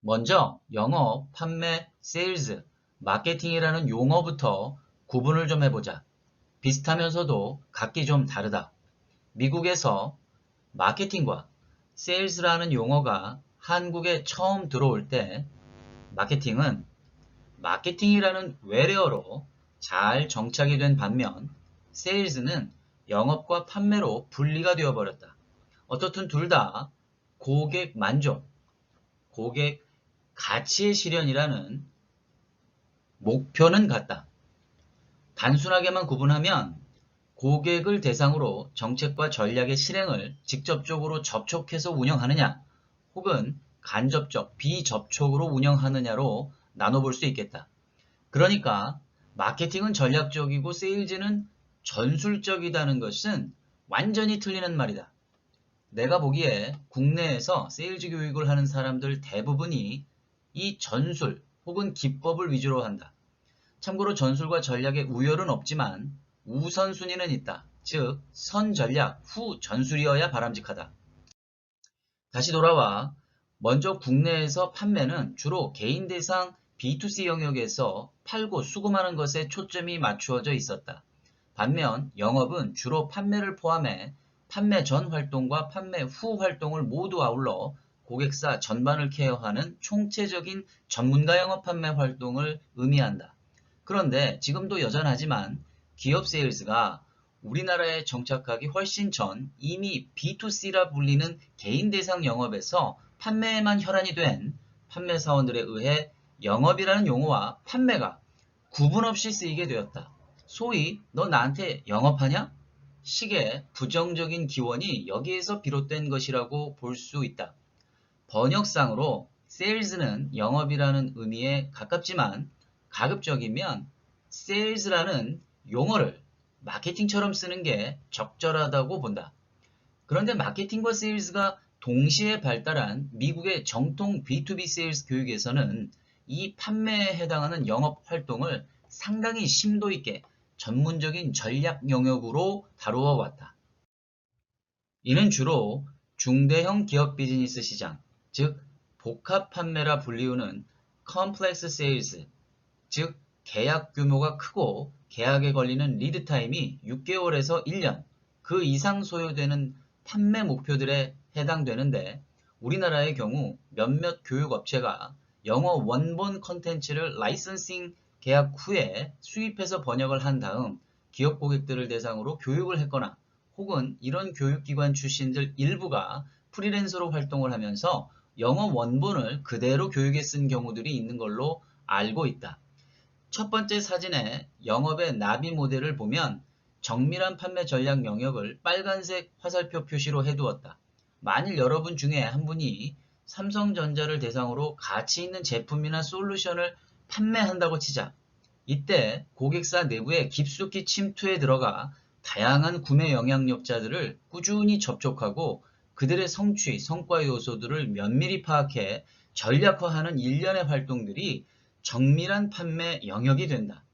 먼저 영업, 판매, 세일즈, 마케팅이라는 용어부터 구분을 좀 해보자. 비슷하면서도 각기 좀 다르다. 미국에서 마케팅과 세일즈라는 용어가 한국에 처음 들어올 때 마케팅은 마케팅이라는 외래어로 잘 정착이 된 반면 세일즈는 영업과 판매로 분리가 되어버렸다. 어떻든 둘 다 고객 만족, 고객 가치의 실현이라는 목표는 같다. 단순하게만 구분하면 고객을 대상으로 정책과 전략의 실행을 직접적으로 접촉해서 운영하느냐 혹은 간접적, 비접촉으로 운영하느냐로 나눠볼 수 있겠다. 그러니까 마케팅은 전략적이고 세일즈는 전술적이다는 것은 완전히 틀리는 말이다. 내가 보기에 국내에서 세일즈 교육을 하는 사람들 대부분이 이 전술 혹은 기법을 위주로 한다. 참고로 전술과 전략에 우열은 없지만 우선순위는 있다. 즉, 선전략, 후 전술이어야 바람직하다. 다시 돌아와 먼저 국내에서 판매는 주로 개인 대상 B2C 영역에서 팔고 수금하는 것에 초점이 맞추어져 있었다. 반면 영업은 주로 판매를 포함해 판매 전 활동과 판매 후 활동을 모두 아울러 고객사 전반을 케어하는 총체적인 전문가 영업 판매 활동을 의미한다. 그런데 지금도 여전하지만 기업 세일즈가 우리나라에 정착하기 훨씬 전 이미 B2C라 불리는 개인 대상 영업에서 판매에만 혈안이 된 판매 사원들에 의해 영업이라는 용어와 판매가 구분 없이 쓰이게 되었다. 소위 너 나한테 영업하냐? 식의 부정적인 기원이 여기에서 비롯된 것이라고 볼 수 있다. 번역상으로 sales는 영업이라는 의미에 가깝지만 가급적이면 sales라는 용어를 마케팅처럼 쓰는 게 적절하다고 본다. 그런데 마케팅과 세일즈가 동시에 발달한 미국의 정통 B2B 세일즈 교육에서는 이 판매에 해당하는 영업 활동을 상당히 심도 있게 전문적인 전략 영역으로 다루어 왔다. 이는 주로 중대형 기업 비즈니스 시장, 즉 복합 판매라 불리우는 컴플렉스 세일즈, 즉 계약 규모가 크고 계약에 걸리는 리드 타임이 6개월에서 1년, 그 이상 소요되는 판매 목표들에 해당되는데 우리나라의 경우 몇몇 교육업체가 영어 원본 컨텐츠를 라이선싱 계약 후에 수입해서 번역을 한 다음 기업 고객들을 대상으로 교육을 했거나 혹은 이런 교육기관 출신들 일부가 프리랜서로 활동을 하면서 영어 원본을 그대로 교육에 쓴 경우들이 있는 걸로 알고 있다. 첫 번째 사진의 영업의 나비 모델을 보면 정밀한 판매 전략 영역을 빨간색 화살표 표시로 해두었다. 만일 여러분 중에 한 분이 삼성전자를 대상으로 가치 있는 제품이나 솔루션을 판매한다고 치자. 이때 고객사 내부에 깊숙이 침투해 들어가 다양한 구매 영향력자들을 꾸준히 접촉하고 그들의 성취, 성과 요소들을 면밀히 파악해 전략화하는 일련의 활동들이 정밀한 판매 영역이 된다.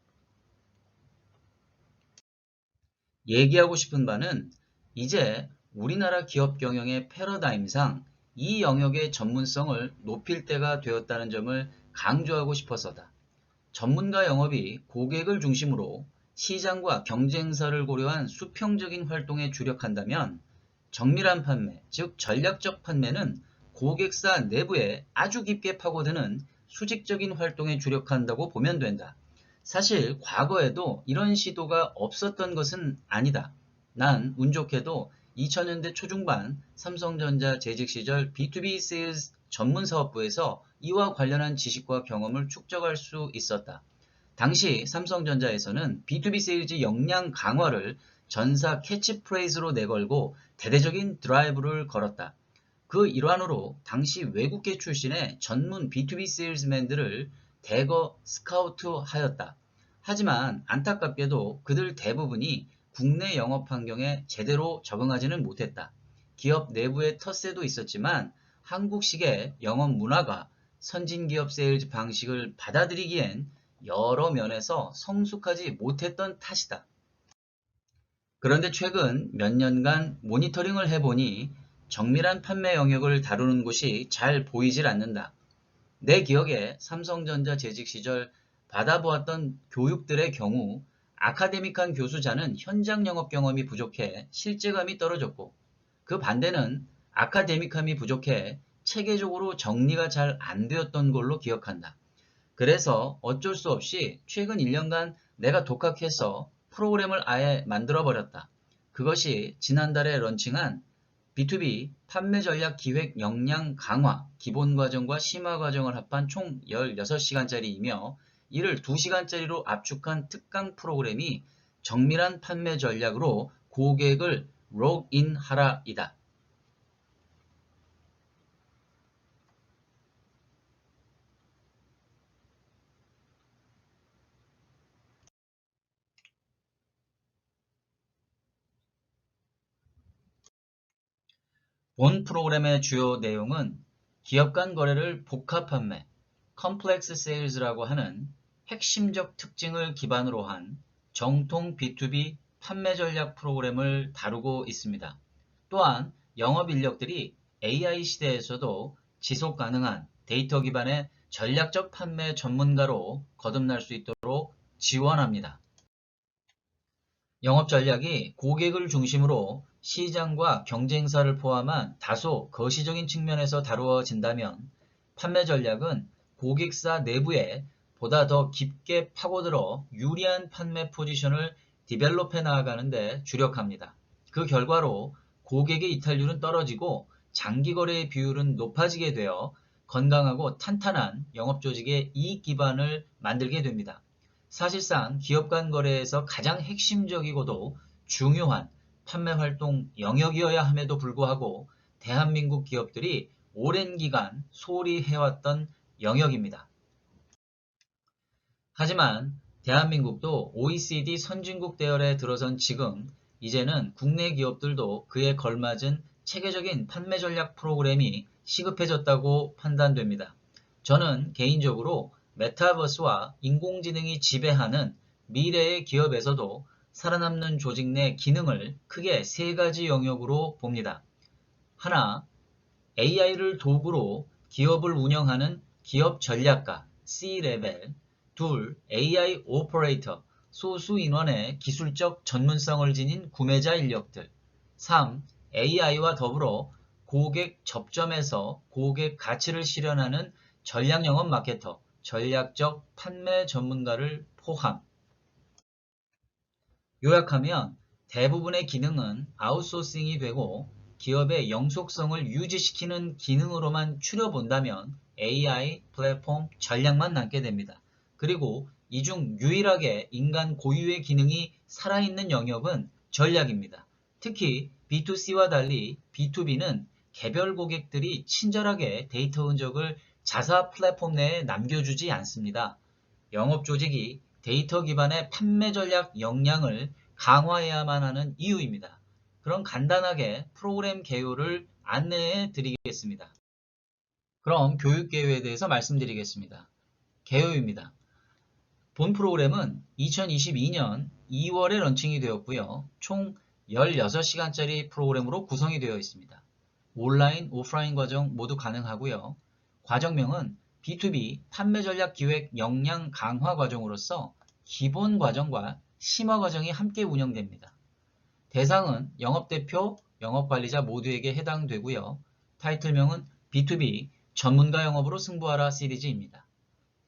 얘기하고 싶은 바는 이제 우리나라 기업 경영의 패러다임상 이 영역의 전문성을 높일 때가 되었다는 점을 강조하고 싶어서다. 전문가 영업이 고객을 중심으로 시장과 경쟁사를 고려한 수평적인 활동에 주력한다면 정밀한 판매, 즉 전략적 판매는 고객사 내부에 아주 깊게 파고드는 수직적인 활동에 주력한다고 보면 된다. 사실 과거에도 이런 시도가 없었던 것은 아니다. 난 운 좋게도 2000년대 초중반 삼성전자 재직 시절 B2B 세일즈 전문 사업부에서 이와 관련한 지식과 경험을 축적할 수 있었다. 당시 삼성전자에서는 B2B 세일즈 역량 강화를 전사 캐치프레이즈로 내걸고 대대적인 드라이브를 걸었다. 그 일환으로 당시 외국계 출신의 전문 B2B 세일즈맨들을 대거 스카우트하였다. 하지만 안타깝게도 그들 대부분이 국내 영업 환경에 제대로 적응하지는 못했다. 기업 내부의 텃세도 있었지만 한국식의 영업 문화가 선진기업 세일즈 방식을 받아들이기엔 여러 면에서 성숙하지 못했던 탓이다. 그런데 최근 몇 년간 모니터링을 해보니 정밀한 판매 영역을 다루는 곳이 잘 보이질 않는다. 내 기억에 삼성전자 재직 시절 받아보았던 교육들의 경우 아카데믹한 교수자는 현장 영업 경험이 부족해 실제감이 떨어졌고 그 반대는 아카데믹함이 부족해 체계적으로 정리가 잘 안 되었던 걸로 기억한다. 그래서 어쩔 수 없이 최근 1년간 내가 독학해서 프로그램을 아예 만들어버렸다. 그것이 지난달에 런칭한 B2B 판매 전략 기획 역량 강화 기본 과정과 심화 과정을 합한 총 16시간짜리이며 이를 2시간짜리로 압축한 특강 프로그램이 정밀한 판매 전략으로 고객을 록인하라이다. 본 프로그램의 주요 내용은 기업 간 거래를 복합 판매, 컴플렉스 세일즈라고 하는 핵심적 특징을 기반으로 한 정통 B2B 판매 전략 프로그램을 다루고 있습니다. 또한 영업 인력들이 AI 시대에서도 지속 가능한 데이터 기반의 전략적 판매 전문가로 거듭날 수 있도록 지원합니다. 영업 전략이 고객을 중심으로 시장과 경쟁사를 포함한 다소 거시적인 측면에서 다루어진다면 판매 전략은 고객사 내부에 보다 더 깊게 파고들어 유리한 판매 포지션을 디벨롭해 나아가는 데 주력합니다. 그 결과로 고객의 이탈률은 떨어지고 장기 거래의 비율은 높아지게 되어 건강하고 탄탄한 영업 조직의 이익 기반을 만들게 됩니다. 사실상 기업 간 거래에서 가장 핵심적이고도 중요한 판매 활동 영역이어야 함에도 불구하고 대한민국 기업들이 오랜 기간 소홀히 해왔던 영역입니다. 하지만 대한민국도 OECD 선진국 대열에 들어선 지금 이제는 국내 기업들도 그에 걸맞은 체계적인 판매 전략 프로그램이 시급해졌다고 판단됩니다. 저는 개인적으로 메타버스와 인공지능이 지배하는 미래의 기업에서도 살아남는 조직 내 기능을 크게 세 가지 영역으로 봅니다. 하나, AI를 도구로 기업을 운영하는 기업 전략가 C-레벨. 둘, AI 오퍼레이터, 소수 인원의 기술적 전문성을 지닌 구매자 인력들. 3. AI와 더불어 고객 접점에서 고객 가치를 실현하는 전략 영업 마케터, 전략적 판매 전문가를 포함. 요약하면 대부분의 기능은 아웃소싱이 되고 기업의 영속성을 유지시키는 기능으로만 추려본다면 AI 플랫폼 전략만 남게 됩니다. 그리고 이 중 유일하게 인간 고유의 기능이 살아있는 영역은 전략입니다. 특히 B2C와 달리 B2B는 개별 고객들이 친절하게 데이터 흔적을 자사 플랫폼 내에 남겨주지 않습니다. 영업 조직이 데이터 기반의 판매 전략 역량을 강화해야만 하는 이유입니다. 그럼 간단하게 프로그램 개요를 안내해 드리겠습니다. 그럼 교육 개요에 대해서 말씀드리겠습니다. 개요입니다. 본 프로그램은 2022년 2월에 런칭이 되었고요. 총 16시간짜리 프로그램으로 구성이 되어 있습니다. 온라인, 오프라인 과정 모두 가능하고요. 과정명은 B2B 판매 전략 기획 역량 강화 과정으로서 기본 과정과 심화 과정이 함께 운영됩니다. 대상은 영업대표, 영업관리자 모두에게 해당되고요. 타이틀명은 B2B 전문가 영업으로 승부하라 시리즈입니다.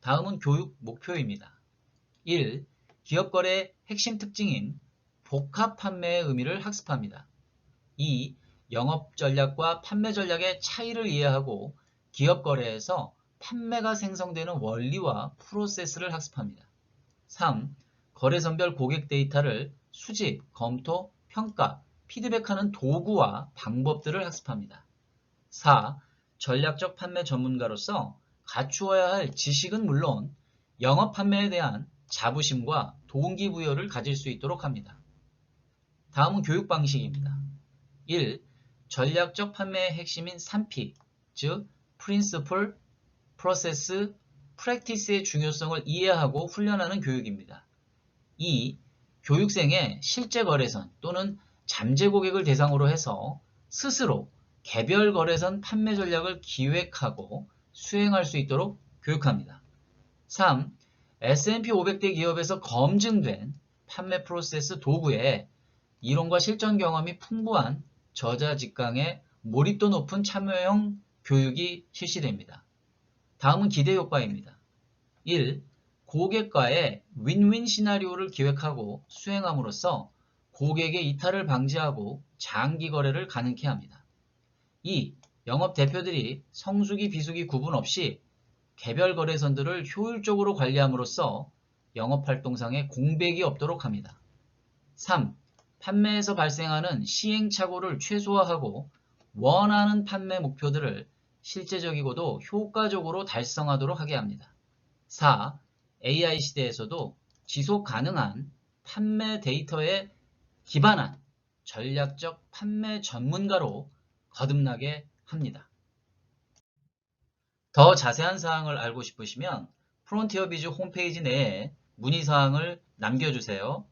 다음은 교육 목표입니다. 1. 기업거래의 핵심 특징인 복합 판매의 의미를 학습합니다. 2. 영업 전략과 판매 전략의 차이를 이해하고 기업 거래에서 판매가 생성되는 원리와 프로세스를 학습합니다. 3. 거래선별 고객 데이터를 수집, 검토, 평가, 피드백하는 도구와 방법들을 학습합니다. 4. 전략적 판매 전문가로서 갖추어야 할 지식은 물론 영업 판매에 대한 자부심과 동기부여를 가질 수 있도록 합니다. 다음은 교육 방식입니다. 1. 전략적 판매의 핵심인 3P, 즉 Principle, Process, Practice의 중요성을 이해하고 훈련하는 교육입니다. 2. 교육생의 실제 거래선 또는 잠재 고객을 대상으로 해서 스스로 개별 거래선 판매 전략을 기획하고 수행할 수 있도록 교육합니다. 3. S&P 500대 기업에서 검증된 판매 프로세스 도구에 이론과 실전 경험이 풍부한 저자 직강의 몰입도 높은 참여형 교육이 실시됩니다. 다음은 기대 효과입니다. 1. 고객과의 윈윈 시나리오를 기획하고 수행함으로써 고객의 이탈을 방지하고 장기 거래를 가능케 합니다. 2. 영업 대표들이 성수기, 비수기 구분 없이 개별 거래선들을 효율적으로 관리함으로써 영업활동상의 공백이 없도록 합니다. 3. 판매에서 발생하는 시행착오를 최소화하고 원하는 판매 목표들을 실제적이고도 효과적으로 달성하도록 하게 합니다. 4. AI 시대에서도 지속 가능한 판매 데이터에 기반한 전략적 판매 전문가로 거듭나게 합니다. 더 자세한 사항을 알고 싶으시면 프론티어 비즈 홈페이지 내에 문의사항을 남겨주세요.